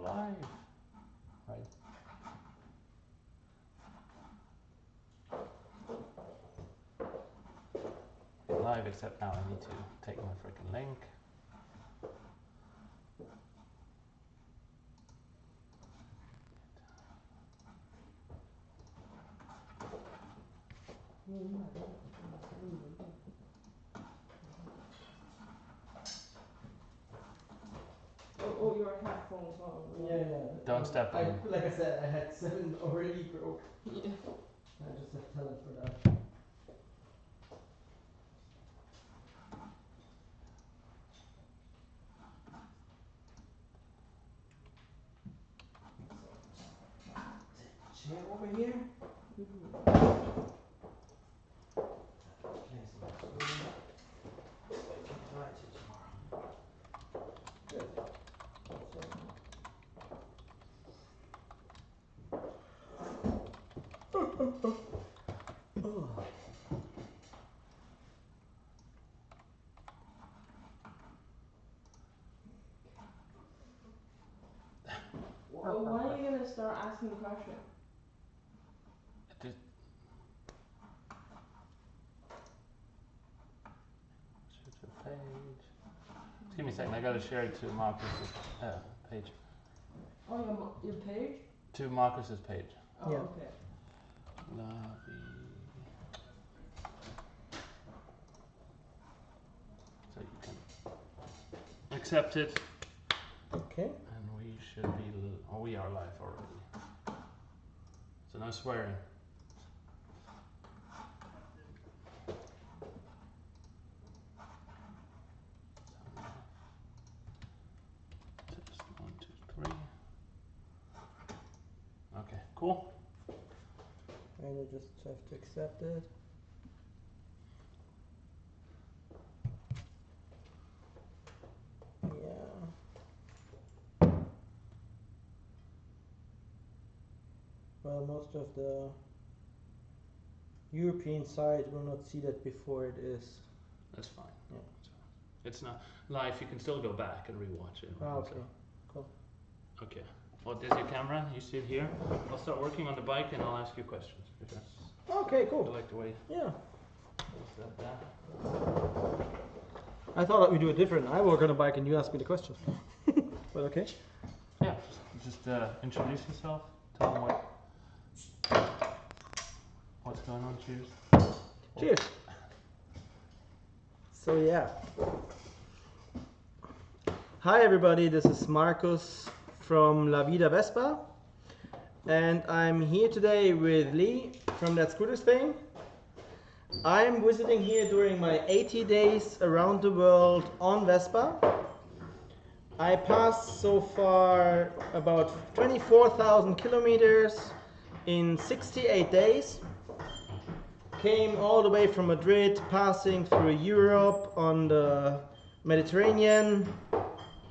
live. Right. Live, except now I need to take my freaking link. Oh, your headphones on. Yeah. Don't step on. Like I said, I had 7 already broke. Yeah. I just have talent for that. Chair over here. When are you gonna start asking the question? Shoot your page. Just give me a second. I gotta share it to Markus's page. Oh, your page? To Markus's page. Oh, Yeah. okay. So you can accept it. Okay. And we should be. Oh, we are live already. So no swearing. Test 1, 2, 3. Okay, cool. And you just have to accept it. Yeah. Well, most of the European side will not see that before it is. That's fine. Yeah. It's not live. You can still go back and rewatch it. Oh, okay. Cool. Okay. Well, there's your camera. You see it here. I'll start working on the bike and I'll ask you questions. If that's Okay, cool. you like the way. Yeah. That. I thought that we do it different. I work on a bike and you ask me the questions. But okay. Yeah. Just introduce yourself. Tell them what's going on. Cheers. Cheers. So yeah. Hi everybody, this is Markus from La Vida Vespa. And I'm here today with Lee from That Scooter Spain. I'm visiting here during my 80 days around the world on Vespa. I passed so far about 24,000 kilometers in 68 days. Came all the way from Madrid, passing through Europe on the Mediterranean,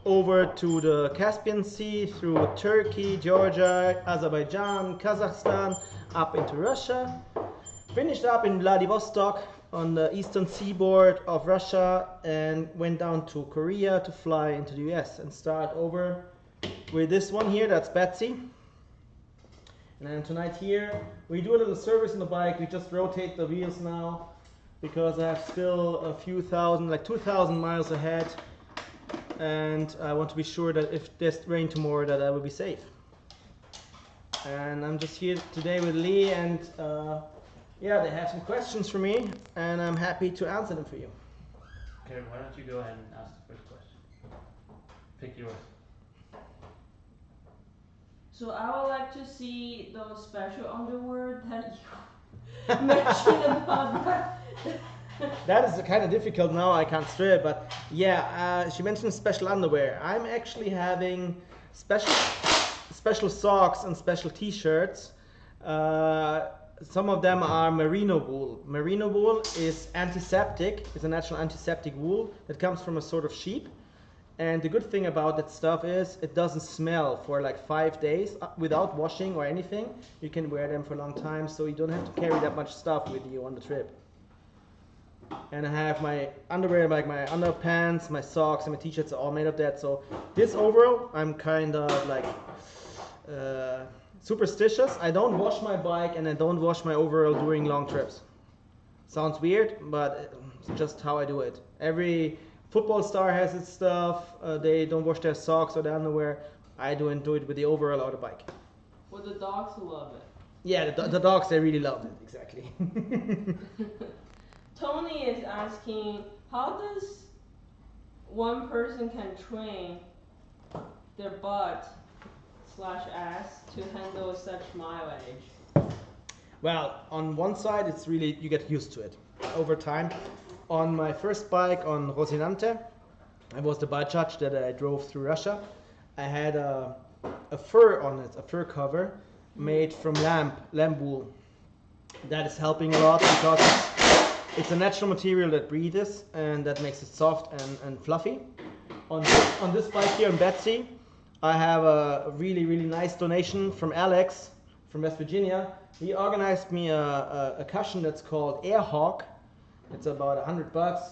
over to the Caspian Sea, through Turkey, Georgia, Azerbaijan, Kazakhstan, up into Russia. Finished up in Vladivostok on the eastern seaboard of Russia and went down to Korea to fly into the US and start over with this one here, that's Betsy. And then tonight here, we do a little service on the bike. We just rotate the wheels now because I have still a few thousand, like 2,000 miles ahead. And I want to be sure that if there's rain tomorrow that I will be safe. And I'm just here today with Lee and yeah, they have some questions for me and I'm happy to answer them for you. Okay, why don't you go ahead and ask the first question? Pick yours. So I would like to see those special underwear that you mentioned about that. That is kind of difficult now, I can't strip, but yeah, she mentioned special underwear. I'm actually having special socks and special t-shirts. Some of them are merino wool. Merino wool is antiseptic, it's a natural antiseptic wool that comes from a sort of sheep. And the good thing about that stuff is it doesn't smell for like 5 days without washing or anything. You can wear them for a long time, so you don't have to carry that much stuff with you on the trip. and I have my underwear, like my underpants, my socks, and my t-shirts are all made of that. So this overall, I'm kind of like superstitious. I don't wash my bike and I don't wash my overall during long trips. Sounds weird, but it's just how I do it. Every football star has its stuff. They don't wash their socks or their underwear. I do it with the overall or the bike. Well, the dogs love it. Yeah, the dogs, they really love it, exactly. Tony is asking, how does one person can train their butt/ass to handle such mileage? Well, on one side, it's really, you get used to it over time. On my first bike on Rocinante, I was the Bajaj that I drove through Russia. I had a fur on it, a fur cover made from lamb wool. That is helping a lot because it's a natural material that breathes and that makes it soft and fluffy. On this bike here in Betsy, I have a really, really nice donation from Alex from West Virginia. He organized me a cushion that's called Airhawk. It's about $100,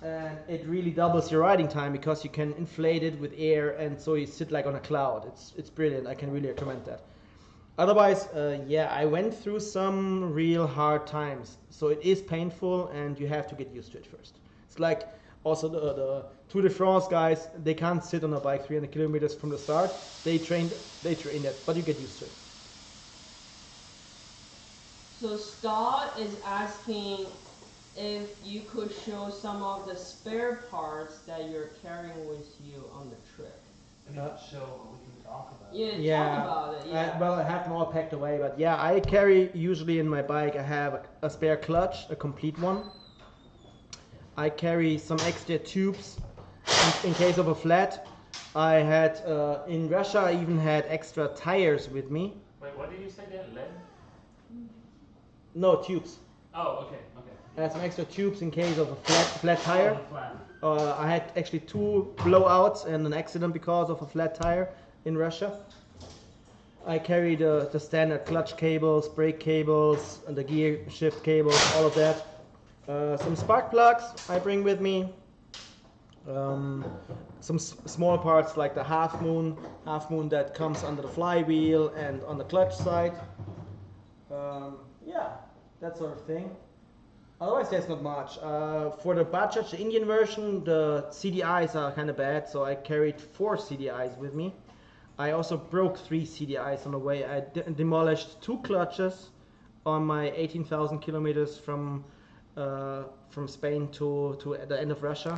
and it really doubles your riding time because you can inflate it with air, and so you sit like on a cloud. It's brilliant. I can really recommend that. Otherwise, yeah, I went through some real hard times, so it is painful, and you have to get used to it first. It's like also the Tour de France guys. They can't sit on a bike 300 kilometers from the start. They train that, but you get used to it. So Scott is asking if you could show some of the spare parts that you're carrying with you on the trip. We can show, we can talk about Yeah, it. talk about it. Yeah. Well, I have them all packed away, but yeah, I carry usually in my bike. I have a spare clutch, a complete one. I carry some extra tubes in case of a flat. I had in Russia. I even had extra tires with me. Wait, what did you say there? Lead? No tubes. Oh, okay. I had some extra tubes in case of a flat tire. Oh, flat. I had actually 2 blowouts and an accident because of a flat tire in Russia. I carry the standard clutch cables, brake cables, and the gear shift cables, all of that. Some spark plugs I bring with me. Some small parts like the half moon that comes under the flywheel and on the clutch side. Yeah, that sort of thing. Otherwise, there's not much. For the Bajaj, the Indian version, the CDIs are kind of bad, so I carried 4 CDIs with me. I also broke 3 CDIs on the way. I demolished 2 clutches on my 18,000 kilometers from Spain to the end of Russia.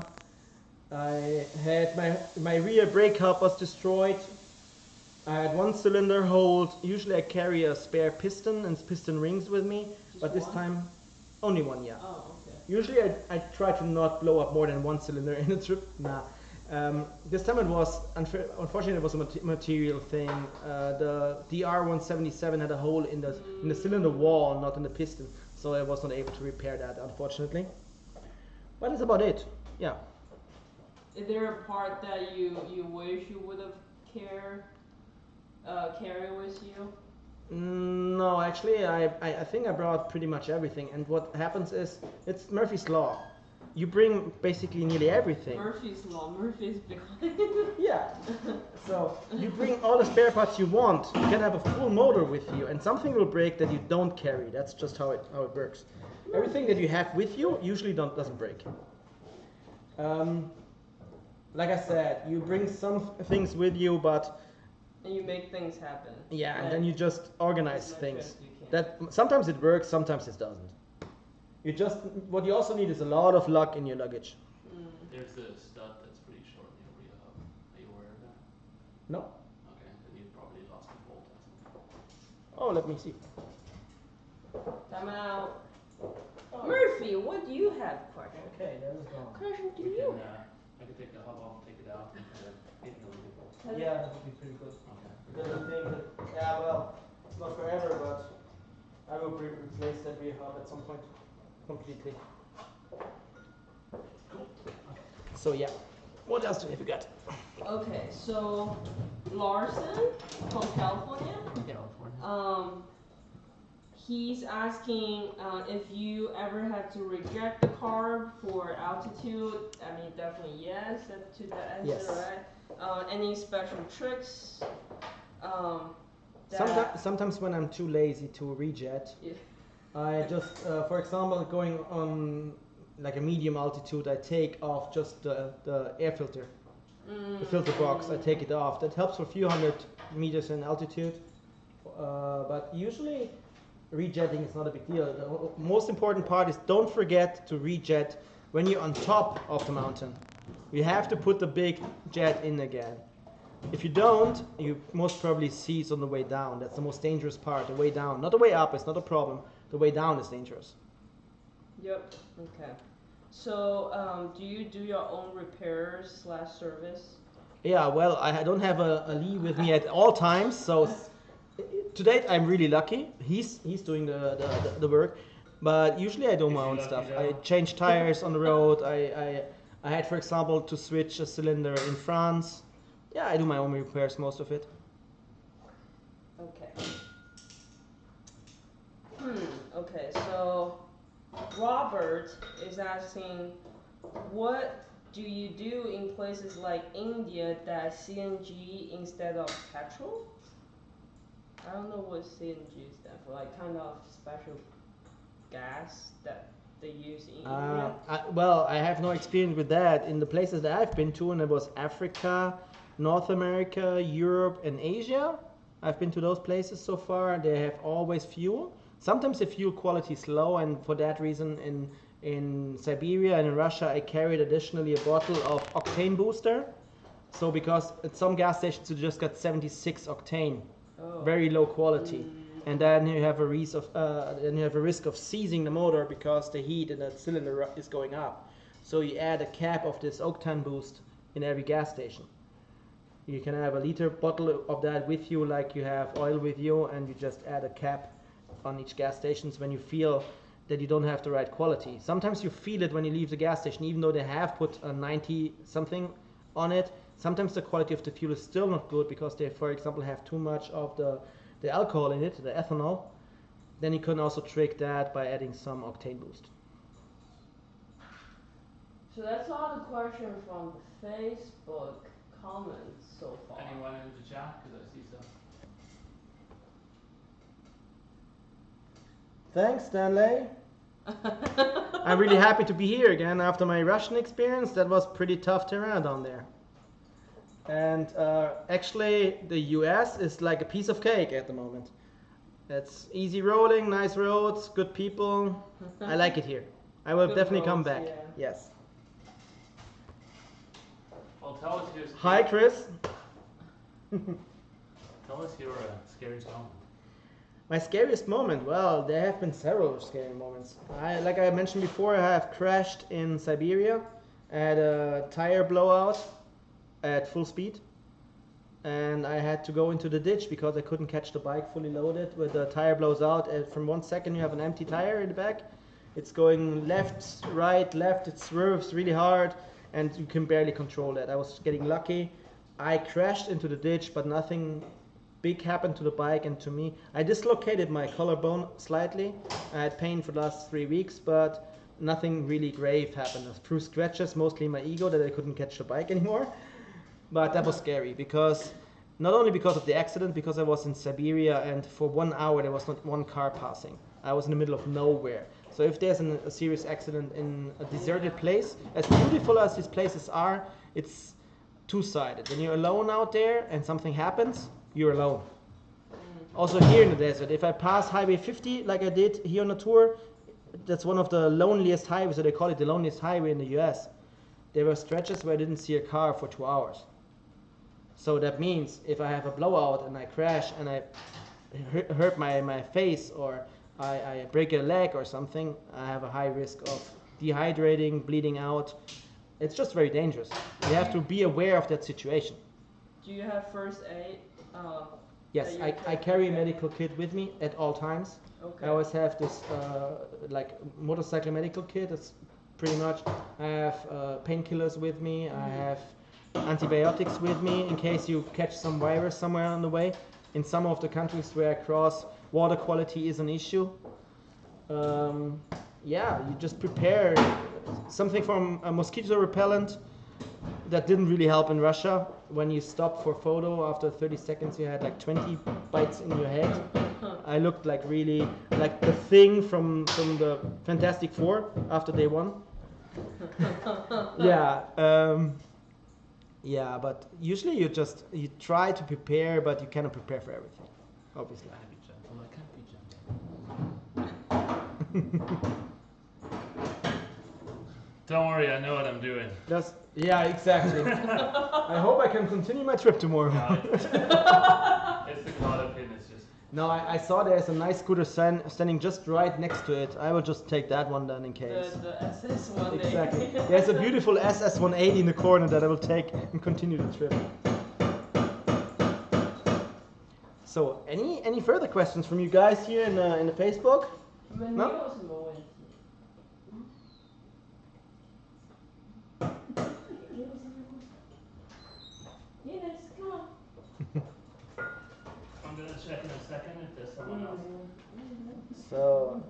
I had my rear brake hub was destroyed. I had 1 cylinder hold. Usually I carry a spare piston and piston rings with me, but this time only 1, yeah. Oh, okay. Usually I try to not blow up more than 1 cylinder in a trip. Nah. This time it was, unfortunately, it was a material thing. The DR177 had a hole in the cylinder wall, not in the piston, so I was not able to repair that, unfortunately. But that's about it. Yeah. Is there a part that you wish you would have carry with you? No, actually, I think I brought pretty much everything. And what happens is, it's Murphy's Law. You bring basically nearly everything. Murphy's Law. Murphy's behind. Yeah. So you bring all the spare parts you want. You can have a full motor with you, and something will break that you don't carry. That's just how it works. Everything that you have with you usually doesn't break. Like I said, you bring some things with you, but And you make things happen. yeah, and then you just organize as much things. as you can. That sometimes it works, sometimes it doesn't. What you also need is a lot of luck in your luggage. There's a stud that's pretty short in your rear hub. Are you aware of that? No? Okay, then you probably lost the bolt at some point. Oh, let me see. Time out. Murphy, what do you have, question? Okay, that is gone. Question do We you can, have? I can take the hub off, take it out, and put it in the vehicle. Yeah, that would be pretty good. Okay. Because I think that, yeah, well, it's not forever, but I will replace that rear hub at some point completely. So yeah, what else do we got? Okay, so Larson from California. California. he's asking if you ever had to reject the carb for altitude. I mean, definitely yes. That's to the answer, Yes. right? Any special tricks? Sometimes when I'm too lazy to rejet, Yeah. I just, for example, going on like a medium altitude, I take off just the air filter, the filter box. I take it off. That helps for a few hundred meters in altitude. But usually rejetting is not a big deal. The most important part is don't forget to rejet when you're on top of the mountain. You have to put the big jet in again. If you don't, you most probably seize on the way down. That's the most dangerous part, the way down. Not the way up, it's not a problem. The way down is dangerous. Yep. Okay. So, do you do your own repairs / service? Yeah, well, I don't have a Lee with me at all times, so to date I'm really lucky. He's doing the work, but usually I do my own stuff. I change tires on the road. I had, for example, to switch a cylinder in France. Yeah, I do my own repairs, most of it. Okay. Okay, so Robert is asking, what do you do in places like India that CNG instead of petrol? I don't know what CNG stands for, like kind of special gas that they use in India. Well, I have no experience with that. In the places that I've been to, and it was Africa, North America, Europe, and Asia. I've been to those places so far. They have always fuel. Sometimes the fuel quality is low, and for that reason, in Siberia and in Russia, I carried additionally a bottle of octane booster. So because at some gas stations you just got 76 octane, very low quality, and then you have a risk of seizing the motor because the heat in that cylinder is going up. So you add a cap of this octane boost in every gas station. You can have a liter bottle of that with you, like you have oil with you, and you just add a cap on each gas station when you feel that you don't have the right quality. Sometimes you feel it when you leave the gas station, even though they have put a 90 something on it. Sometimes the quality of the fuel is still not good because they, for example, have too much of the alcohol in it, the ethanol. Then you can also trick that by adding some octane boost. So that's all the questions from the Facebook comments so far. Anyone in the chat? Because I see some. Thanks, Stanley. I'm really happy to be here again after my Russian experience. That was pretty tough terrain down there. And actually, the US is like a piece of cake at the moment. It's easy rolling, nice roads, good people. I like it here. I will Good definitely roads, come back. yeah. Yes. Well, tell us your Hi, Chris. Tell us your scariest moment. My scariest moment? Well, there have been several scary moments. Like I mentioned before, I have crashed in Siberia at a tire blowout at full speed. And I had to go into the ditch because I couldn't catch the bike fully loaded. When the tire blows out, and from 1 second you have an empty tire in the back. It's going left, right, left. It swerves really hard, and you can barely control that. I was getting lucky. I crashed into the ditch, but nothing big happened to the bike and to me. I dislocated my collarbone slightly. I had pain for the last 3 weeks, but nothing really grave happened. A few scratches, mostly my ego that I couldn't catch the bike anymore. But that was scary because not only because of the accident, because I was in Siberia and for 1 hour there was not one car passing. I was in the middle of nowhere. So if there's a serious accident in a deserted place, as beautiful as these places are, it's two-sided. When you're alone out there and something happens, you're alone. Also here in the desert, if I pass Highway 50 like I did here on the tour, that's one of the loneliest highways, so they call it the loneliest highway in the US. There were stretches where I didn't see a car for 2 hours. So that means if I have a blowout and I crash and I hurt my face or I break a leg or something, I have a high risk of dehydrating, bleeding out. It's just very dangerous. You have to be aware of that situation. Do you have first aid? Yes, I carry a medical kit with me at all times. Okay. I always have this like motorcycle medical kit. It's pretty much. I have painkillers with me. I have antibiotics with me in case you catch some virus somewhere on the way. In some of the countries where I cross, water quality is an issue. Yeah, you just prepare something from a mosquito repellent that didn't really help in Russia. When you stopped for photo, after 30 seconds you had like 20 bites in your head. I looked like really like the Thing from the Fantastic Four after day one. Yeah, but usually you try to prepare, but you cannot prepare for everything, obviously. I be gentle. I can't be gentle. Don't worry, I know what I'm doing. Yeah, exactly. I hope I can continue my trip tomorrow. No, it's the collar pin. It's just. No, I saw there's a nice scooter standing just right next to it. I will just take that one then in case. The SS180. Exactly. There's a beautiful SS180 in the corner that I will take and continue the trip. So, any further questions from you guys here in the Facebook? No? I'm gonna check in a second if there's someone else. So,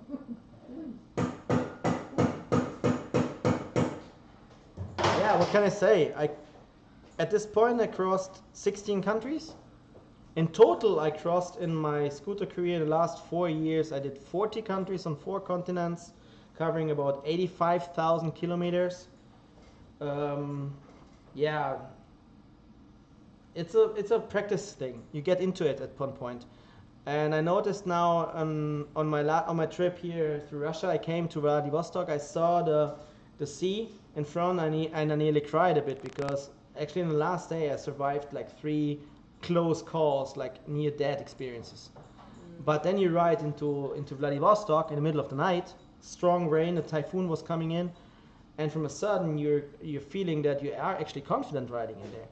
yeah, what can I say? At this point I crossed 16 countries. In total, I crossed in my scooter career the last 4 years. I did 40 countries on 4 continents, covering about 85,000 kilometers. Yeah, it's a practice thing. You get into it at one point. And I noticed now on my trip here through Russia, I came to Vladivostok. I saw the sea in front, and I nearly cried a bit because actually in the last day I survived like 3 close calls, like near-death experiences. But then you ride into Vladivostok in the middle of the night, strong rain, a typhoon was coming in, and from a sudden you're feeling that you are actually confident riding in there.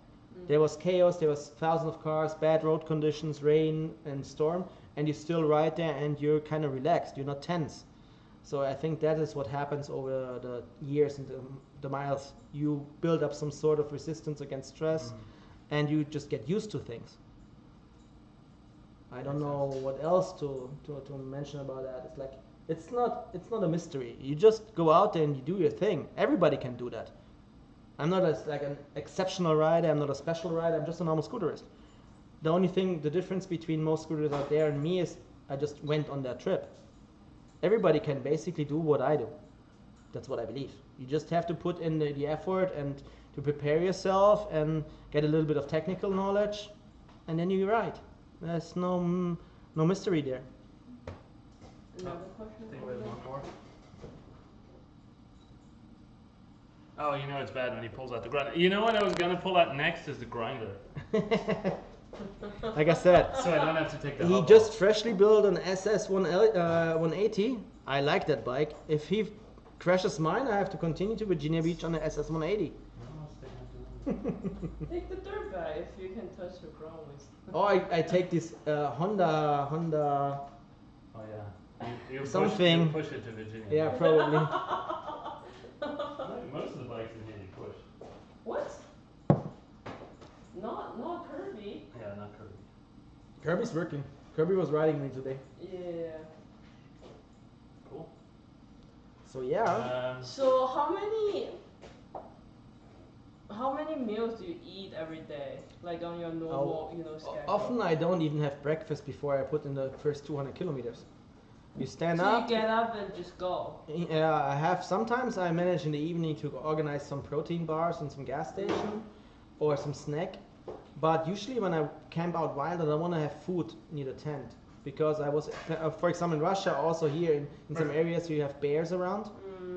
There was chaos, there was thousands of cars, bad road conditions, rain and storm, and you still ride there and you're kind of relaxed, you're not tense. So I think that is what happens over the years and the miles. You build up some sort of resistance against stress, and you just get used to things. I don't know what else to mention about that. It's like it's not a mystery. You just go out there and you do your thing. Everybody can do that. I'm not like an exceptional rider. I'm not a special rider. I'm just a normal scooterist. The difference between most scooters out there and me is I just went on that trip. Everybody can basically do what I do. That's what I believe. You just have to put in the effort and to prepare yourself and get a little bit of technical knowledge, and then you ride. There's no mystery there. Another question? I think we have one more. Oh, you know it's bad when he pulls out the grinder. You know what I was gonna pull out next is the grinder. Like I said, So I don't have to take the he hub just off. freshly built an SS180. I like that bike. If he crashes mine, I have to continue to Virginia Beach on the SS180. Take the dirt bike if you can touch the ground with. Or I take this Honda. Oh yeah. You Something. Push it to Virginia. Yeah, probably. Most of the bikes in here you push. What? Not Kirby. Yeah, not Kirby. Kirby's working. Kirby was riding me today. Yeah. Cool. So yeah. So how many meals do you eat every day? Like on your normal, schedule? Often I don't even have breakfast before I put in the first 200 kilometers. You stand so up. you get up and just go. Yeah, sometimes I manage in the evening to organize some protein bars in some gas station or some snack. But usually when I camp out wild, I don't want to have food near the tent. Because I was, for example, in Russia, also here in some areas you have bears around,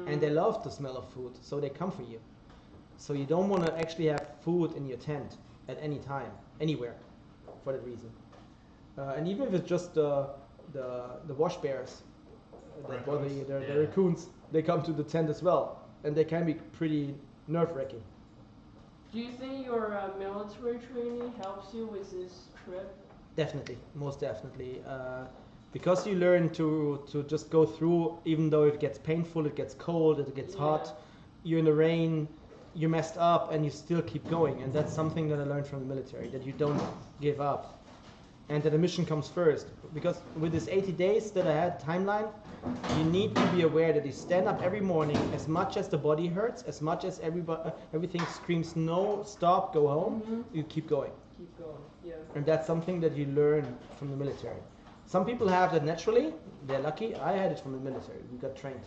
and they love the smell of food, so they come for you. So you don't want to actually have food in your tent at any time, anywhere, for that reason. And even if it's just the wash bears that bother you, the raccoons, they come to the tent as well, and they can be pretty nerve-wracking. Do you think your military training helps you with this trip? Definitely, most definitely. Because you learn to just go through, even though it gets painful, it gets cold, it gets hot, you're in the rain, you messed up, and you still keep going. And that's something that I learned from the military, that you don't give up. and that the mission comes first. Because with this 80 days that I had timeline, you need to be aware that you stand up every morning, as much as the body hurts, as much as everything screams no, stop, go home, you keep going. Keep going, yeah. And that's something that you learn from the military. Some people have that naturally, they're lucky. I had it from the military, we got trained.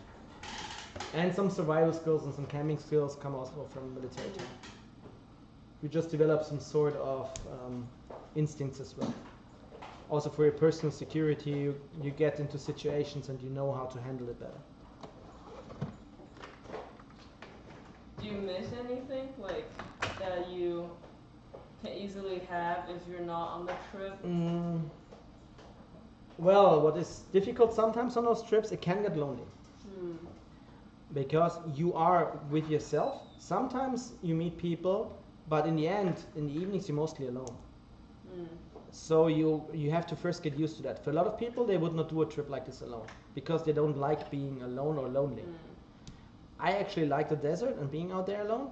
And some survival skills and some camping skills come also from the military too. You just develop some sort of instincts as well. Also for your personal security, you get into situations and you know how to handle it better. Do you miss anything like that you can easily have if you're not on the trip? Well, what is difficult sometimes on those trips, it can get lonely. Because you are with yourself. Sometimes you meet people, but in the end, in the evenings, you're mostly alone. So you have to first get used to that. For a lot of people, they would not do a trip like this alone because they don't like being alone or lonely. I actually like the desert and being out there alone,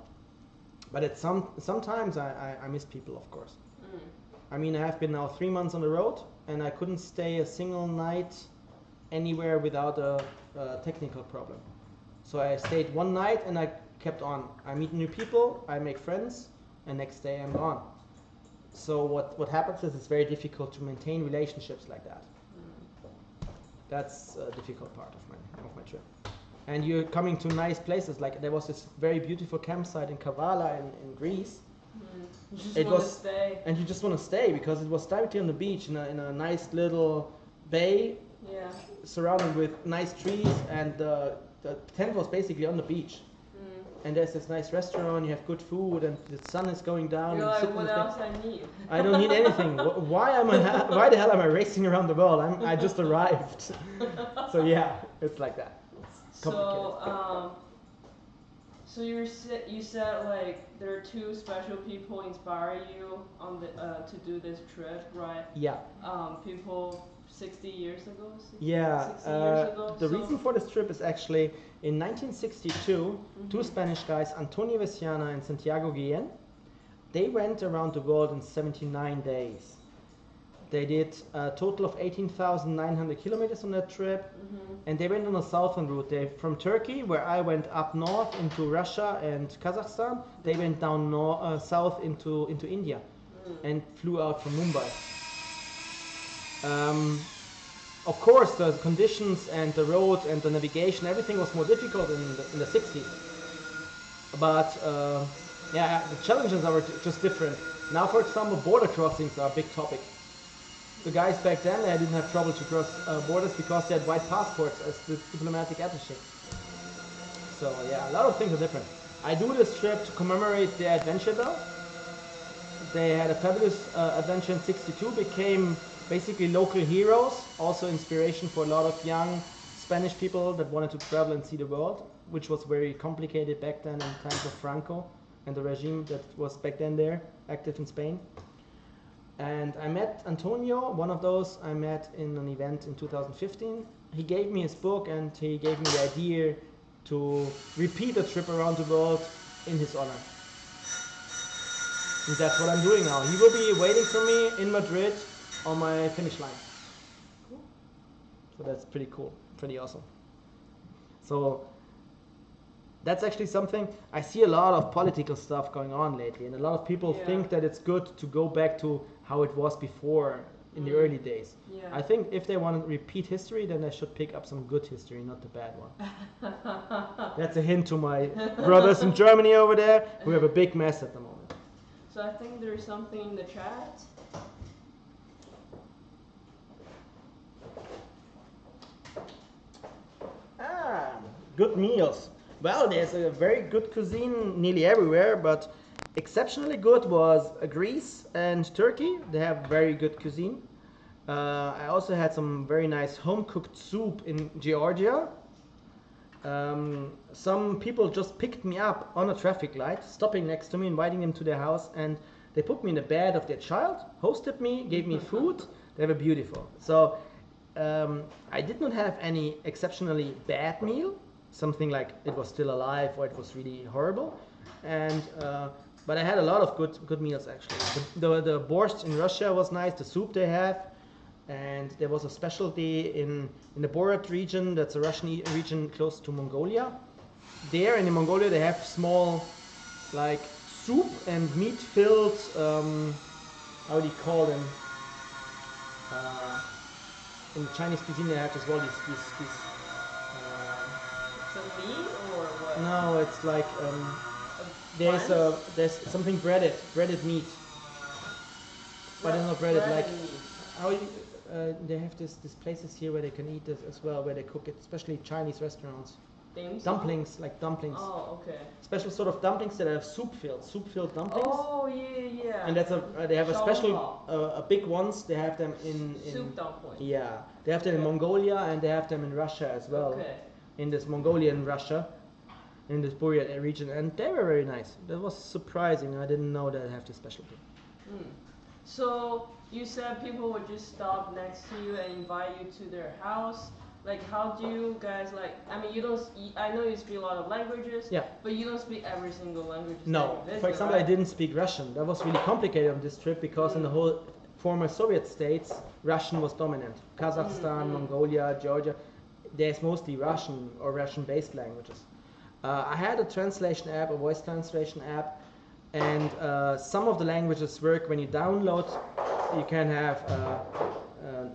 but sometimes I miss people, of course. I mean, I have been now 3 months on the road, and I couldn't stay a single night anywhere without a technical problem. So I stayed one night and I kept on. I meet new people, I make friends, and next day I'm gone. So what happens is it's very difficult to maintain relationships like that. That's a difficult part of my trip. And you're coming to nice places. Like there was this very beautiful campsite in Kavala in Greece. You just want to stay. And you just want to stay because it was directly on the beach in a nice little bay, surrounded with nice trees, and the tent was basically on the beach. And there's this nice restaurant, you have good food, and the sun is going down. You're like, what else I need? I don't need anything. Why the hell am I racing around the world? I just arrived. So yeah, it's like that. It's complicated. So you said like there are two special people inspire you on the to do this trip, right? Yeah. People 60 years ago. 60 Yeah. 60 years ago. The reason for this trip is actually in 1962, two Spanish guys, Antonio Veciana and Santiago Guillen, they went around the world in 79 days. They did a total of 18,900 kilometers on that trip, and they went on a southern route. They from Turkey, where I went up north into Russia and Kazakhstan. They went down south into India, and flew out from Mumbai. Of course, the conditions and the road and the navigation, everything was more difficult in the 60s. But yeah, the challenges are just different. Now, for example, border crossings are a big topic. The guys back then, they didn't have trouble to cross borders because they had white passports as the diplomatic attaché. So yeah, a lot of things are different. I do this trip to commemorate their adventure though. They had a fabulous adventure in 62, became basically local heroes, also inspiration for a lot of young Spanish people that wanted to travel and see the world, which was very complicated back then in times of Franco and the regime that was back then there, active in Spain. And I met Antonio, one of those I met in an event in 2015. He gave me his book and he gave me the idea to repeat a trip around the world in his honor. And that's what I'm doing now. He will be waiting for me in Madrid on my finish line. Cool. So that's pretty cool, pretty awesome. So that's actually something, I see a lot of political stuff going on lately, and a lot of people think that it's good to go back to how it was before in the early days. Yeah. I think if they want to repeat history, then they should pick up some good history, not the bad one. That's a hint to my brothers in Germany over there, who have a big mess at the moment. So I think there's something in the chat. Good meals. Well, there's a very good cuisine nearly everywhere, but exceptionally good was Greece and Turkey. They have very good cuisine. I also had some very nice home-cooked soup in Georgia. Some people just picked me up on a traffic light, stopping next to me, inviting them to their house, and they put me in the bed of their child, hosted me, gave me food. They were beautiful. So I did not have any exceptionally bad meal, something like it was still alive or it was really horrible. And But I had a lot of good meals actually. The borscht in Russia was nice. The soup they have, and there was a specialty in the Borat region. That's a Russian region close to Mongolia. There in Mongolia they have small, like soup and meat filled. How do you call them? In Chinese cuisine they have as well these Some meat or what? no, it's like there's something breaded meat, but it's not breaded like meat. how you, they have these places here where they can eat this as well, where they cook it, especially Chinese restaurants. Dim sum? Dumplings, like dumplings. Oh, okay. Special sort of dumplings that have soup filled dumplings. Oh, yeah. And that's they have a special Shao a big ones. They have them in soup dumpling. yeah, they have them in Mongolia and they have them in Russia as well. Okay. In this Mongolian Russia, in this Buryat region, and they were very nice. That was surprising. I didn't know they have this specialty. So you said people would just stop next to you and invite you to their house. Like, how do you guys like? I mean, you don't. I know you speak a lot of languages. Yeah. But you don't speak every single language. No. Visit, For example, right? I didn't speak Russian. That was really complicated on this trip because in the whole former Soviet states, Russian was dominant. Kazakhstan, Mongolia, Georgia, there's mostly Russian or Russian-based languages. I had a translation app, a voice translation app, and some of the languages work when you download. You can have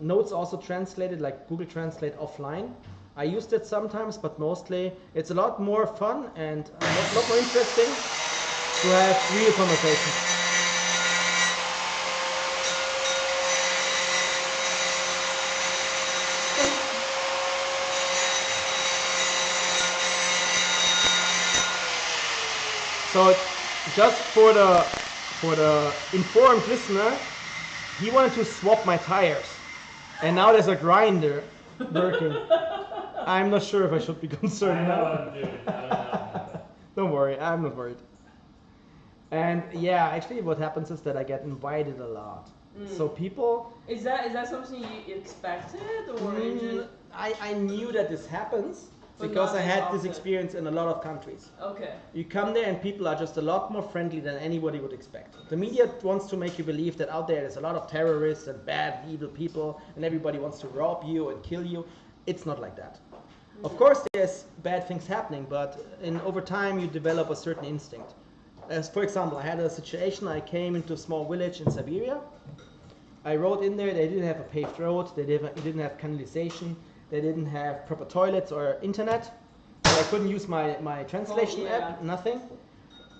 notes also translated, like Google Translate offline. I used it sometimes, but mostly it's a lot more fun and a lot more interesting to have real conversations. So just for the informed listener, he wanted to swap my tires, and now there's a grinder working. I'm not sure if I should be concerned now. Don't worry, I'm not worried. And yeah, actually what happens is that I get invited a lot. So people... Is that something you expected, or you just... I knew that this happens But because not I as had this often. experience in a lot of countries. Okay. You come there and people are just a lot more friendly than anybody would expect. The media wants to make you believe that out there's a lot of terrorists and bad, evil people and everybody wants to rob you and kill you. It's not like that. Of course there's bad things happening, but over time you develop a certain instinct. As for example, I had a situation, I came into a small village in Siberia. I rode in there, they didn't have a paved road, they didn't have canalization, they didn't have proper toilets or internet. So I couldn't use my translation app, nothing.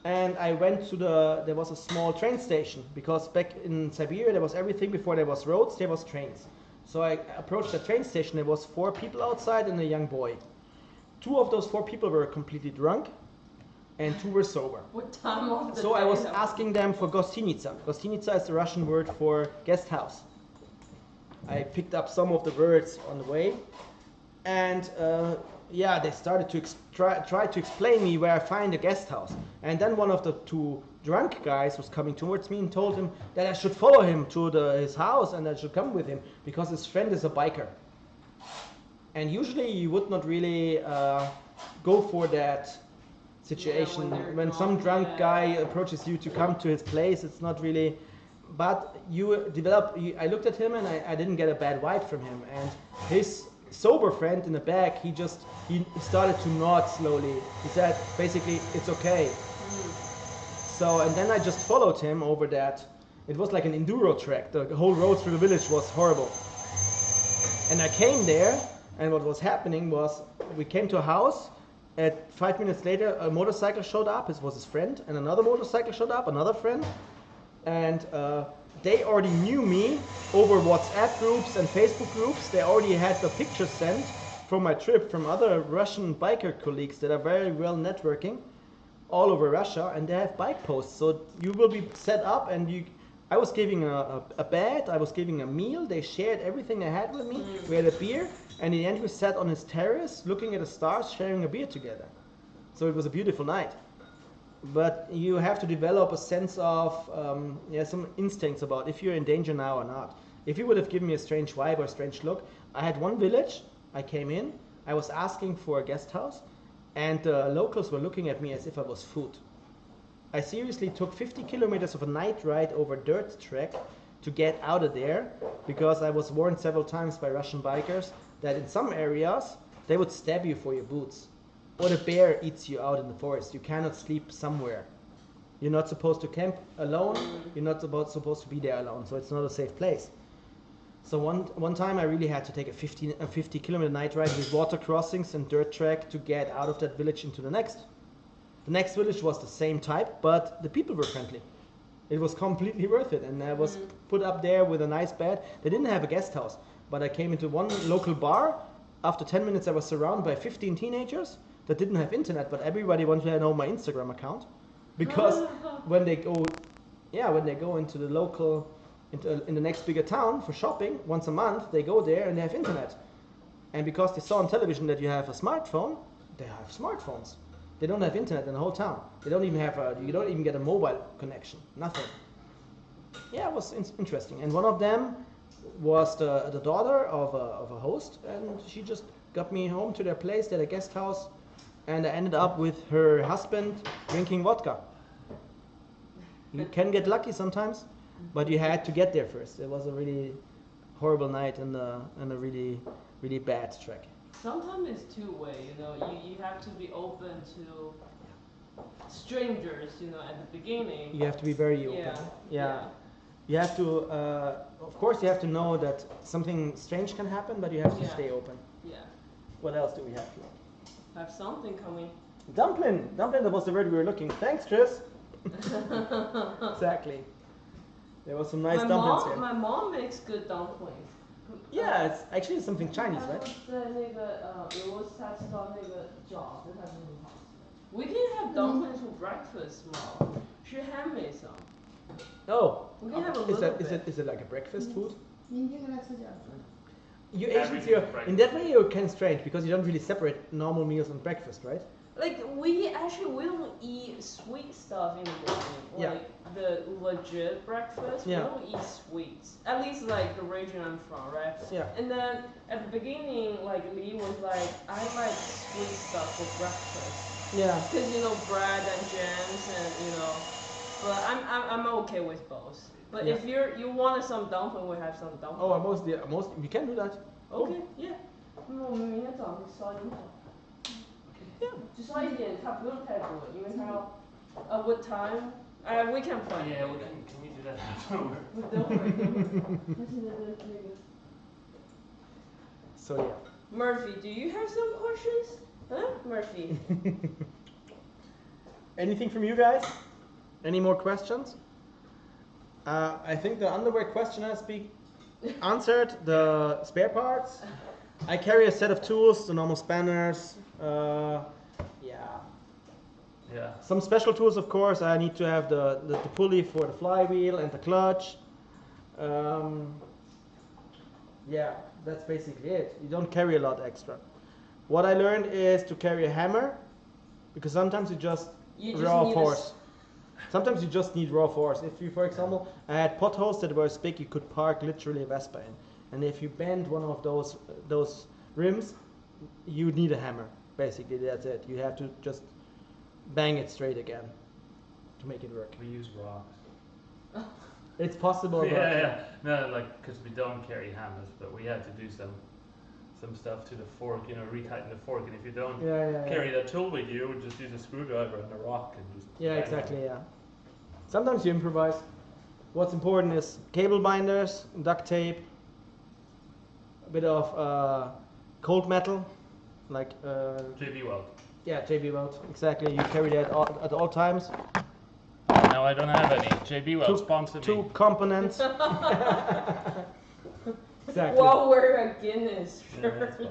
And I went to there was a small train station, because back in Siberia there was everything. Before there was roads, there was trains. So I approached the train station, there was 4 people outside and a young boy. 2 of those 4 people were completely drunk and 2 were sober. What time of the So day I was that asking them for gostinitsa. Gostinitsa is the Russian word for guest house. I picked up some of the words on the way, and yeah, they started to try to explain me where I find a guest house. And then one of the 2 drunk guys was coming towards me and told him that I should follow him to his house and I should come with him because his friend is a biker. And usually you would not really go for that situation. Yeah, when some drunk guy approaches you to come to his place, it's not really... But you develop... I looked at him and I didn't get a bad vibe from him. And his sober friend in the back, he started to nod slowly. He said, basically, it's okay. So, and then I just followed him over that. It was like an enduro track. The whole road through the village was horrible. And I came there, and what was happening was, we came to a house. At 5 minutes later, a motorcycle showed up. It was his friend, and another motorcycle showed up, another friend. And they already knew me over WhatsApp groups and Facebook groups. They already had the pictures sent from my trip from other Russian biker colleagues that are very well networking all over Russia, and they have bike posts. So you will be set up, and I was giving a bed, I was giving a meal. They shared everything they had with me. We had a beer, and in the end we sat on his terrace looking at the stars, sharing a beer together. So it was a beautiful night. But you have to develop a sense of some instincts about if you're in danger now or not. If you would have given me a strange vibe or a strange look, I had one village, I came in, I was asking for a guest house, and the locals were looking at me as if I was food. I seriously took 50 kilometers of a night ride over dirt track to get out of there, because I was warned several times by Russian bikers that in some areas they would stab you for your boots, or the bear eats you out in the forest. You cannot sleep somewhere. You're not supposed to camp alone. You're not supposed to be there alone, so it's not a safe place. So one time I really had to take a 50 kilometer night ride with water crossings and dirt track to get out of that village into the next. The next village was the same type, but the people were friendly. It was completely worth it, and I was put up there with a nice bed. They didn't have a guest house, but I came into one local bar. After 10 minutes I was surrounded by 15 teenagers that didn't have internet, but everybody wanted to know my Instagram account, because when they go into the local, in the next bigger town for shopping once a month, they go there and they have internet. And because they saw on television that you have a smartphone, they have smartphones. They don't have internet in the whole town. They don't even have you don't even get a mobile connection. Nothing. Yeah, it was interesting. And one of them was the daughter of a host, and she just got me home to their place, they had a guest house, and I ended up with her husband drinking vodka. You can get lucky sometimes, but you had to get there first. It was a really horrible night and a really, really bad trek. Sometimes it's two-way, you know. You have to be open to strangers, you know, at the beginning. You have to be very open. Yeah. You have to, of course, you have to know that something strange can happen, but you have to stay open. Yeah. What else do we have here? Have something coming. Dumpling. Dumpling, that was the word we were looking. Thanks, Chris. Exactly. There was some nice dumplings here. My mom makes good dumplings. Yeah, it's actually something Chinese, right? We can have dumplings for breakfast, Mom. She handmade some. Oh, we can have a little bit. Is it like a breakfast food? 明天跟他吃饺子。 You Asians, in that way you're kind of strange, because you don't really separate normal meals and breakfast, right? Like we don't eat sweet stuff in the morning. Like the legit breakfast, we don't eat sweets. At least like the region I'm from, right? Yeah. And then at the beginning, like Lee was like, I like sweet stuff for breakfast. Yeah. Because you know bread and jams and you know, but I'm okay with both. But if you wanted some dumpling, we have some dumpling. Oh, most we can do that. Okay, yeah. 那我们明天早上烧一点好。 就烧一点，它不用太多，因为它要what time? We can plan. Yeah, can we do that afterward? Don't worry. So yeah. Murphy, do you have some questions? Huh, Murphy? Anything from you guys? Any more questions? I think the underwear question has been answered. The spare parts. I carry a set of tools, the normal spanners. Yeah. Some special tools, of course. I need to have the pulley for the flywheel and the clutch. Yeah, that's basically it. You don't carry a lot extra. What I learned is to carry a hammer, because sometimes you just raw force. Sometimes you just need raw force. If you, for example, I had potholes that were so big you could park literally a Vespa in, and if you bend one of those rims, you need a hammer. Basically, that's it. You have to just bang it straight again to make it work. We use rocks. It's possible. Yeah. No, like because we don't carry hammers, but we had to do some stuff to the fork, you know, retighten the fork. And if you don't carry that tool with you, just use a screwdriver and a rock and just. Yeah, exactly. Yeah. Sometimes you improvise. What's important is cable binders, duct tape, a bit of cold metal, like. JB Weld. Yeah, JB Weld. Exactly. You carry that at all times. No, I don't have any. JB Weld sponsored me. Two components. Exactly. While we're a Guinness shirt.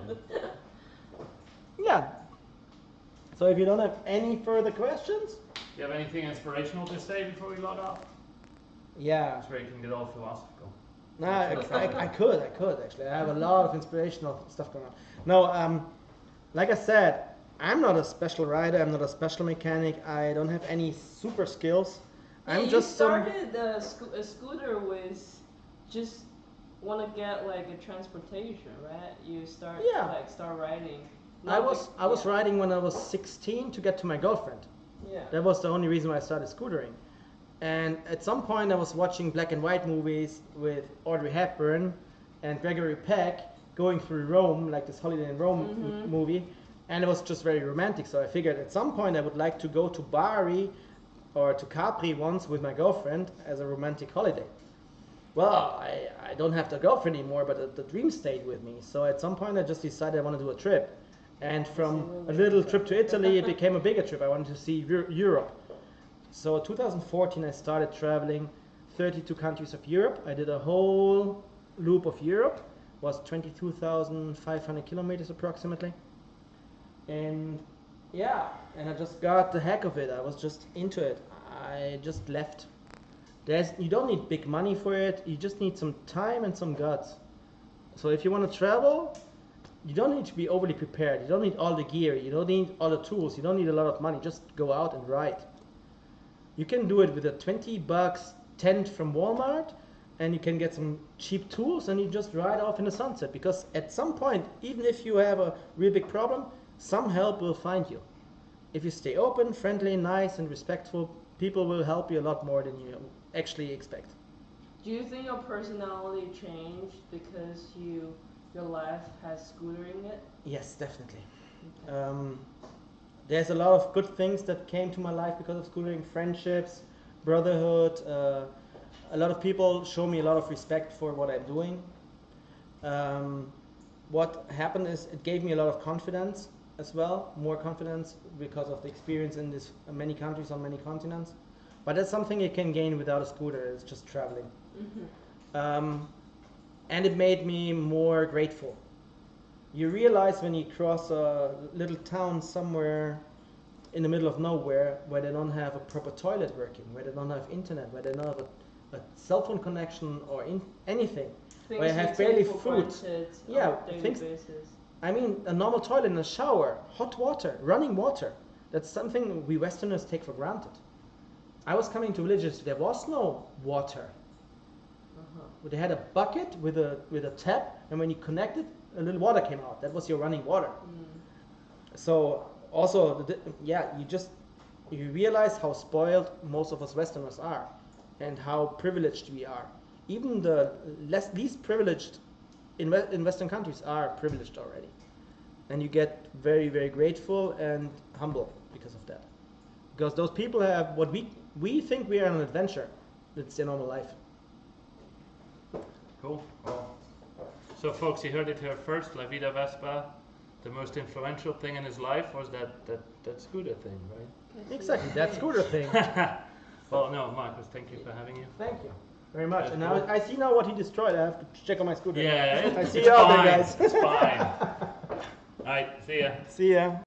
Yeah. So if you don't have any further questions. Do you have anything inspirational to say before we log off? Yeah. That's where you can get all philosophical. No, I could actually. I have a lot of inspirational stuff going on. No, like I said, I'm not a special rider. I'm not a special mechanic. I don't have any super skills. I'm just started a scooter with just want to get like a transportation, right? You start riding. I was riding when I was 16 to get to my girlfriend. Yeah. That was the only reason why I started scootering. And at some point I was watching black and white movies with Audrey Hepburn and Gregory Peck going through Rome, like this Holiday in Rome movie, and it was just very romantic. So I figured at some point I would like to go to Bari or to Capri once with my girlfriend as a romantic holiday. Well, I don't have the girlfriend anymore, but the dream stayed with me. So at some point I just decided I want to do a trip. And from a little trip to Italy, it became a bigger trip. I wanted to see Europe. So 2014 I started traveling 32 countries of Europe. I did a whole loop of Europe, was 22,500 kilometers approximately. And yeah, and I just got the heck of it. I was just into it. I just left. You don't need big money for it. You just need some time and some guts. So if you want to travel, you don't need to be overly prepared. You don't need all the gear. You don't need all the tools. You don't need a lot of money. Just go out and ride. You can do it with a $20 tent from Walmart, and you can get some cheap tools, and you just ride off in the sunset. Because at some point, even if you have a real big problem, some help will find you. If you stay open, friendly, nice, and respectful, people will help you a lot more than you actually expect. Do you think your personality changed because your life has scootering it? Yes, definitely. Okay. There's a lot of good things that came to my life because of scootering, friendships, brotherhood. A lot of people show me a lot of respect for what I'm doing. What happened is it gave me a lot of confidence as well, more confidence because of the experience in this many countries on many continents. But that's something you can gain without a scooter. It's just traveling. And it made me more grateful. You realize when you cross a little town somewhere in the middle of nowhere where they don't have a proper toilet working, where they don't have internet, where they don't have a cell phone connection or anything, Things where you have barely food. Yeah, things. Basis. I mean, a normal toilet in a shower, hot water, running water. That's something we Westerners take for granted. I was coming to villages, there was no water. They had a bucket with a tap, and when you connected, a little water came out. That was your running water. So also, you realize how spoiled most of us Westerners are, and how privileged we are. Even the least privileged in Western countries are privileged already, and you get very, very grateful and humble because of that. Because those people have what we think we are on an adventure. It's their normal life. Cool. Well, so folks, you heard it here first. La Vida Vespa, the most influential thing in his life was that scooter thing, right? Exactly, that scooter thing. Well, no, Markus, thank you for having you. Thank you very much. That's and now I see now what he destroyed. I have to check on my scooter. Yeah, I see you out there, guys. It's fine. All right, see ya. See ya.